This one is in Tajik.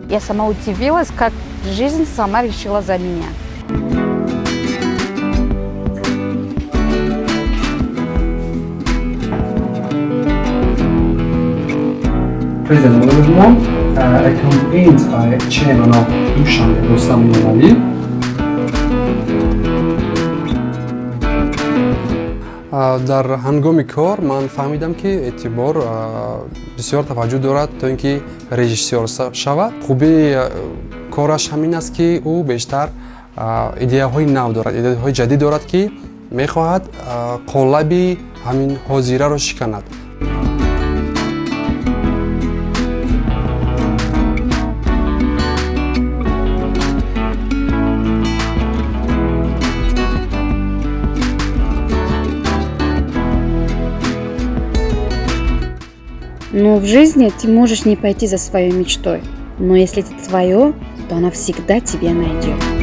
Я сама удивилась, как жизнь сама решила за меня. President everyone, accompanied by chairman of Dushan, Rustam Emomali. дар ҳангоми кор ман фаҳмидам ки эътибор бисёр таваҷҷӯҳ дорад то ин ки режиссёр шавад. Хубии кораш ҳамин аст ки ӯ бештар идеяҳои нав дорад, идеяҳои ҷадид дорад ки мехоҳад қолаби ҳамин ҳозираро шиканад. Но в жизни ты можешь не пойти за своей мечтой, но если это твое, то она всегда тебя найдет.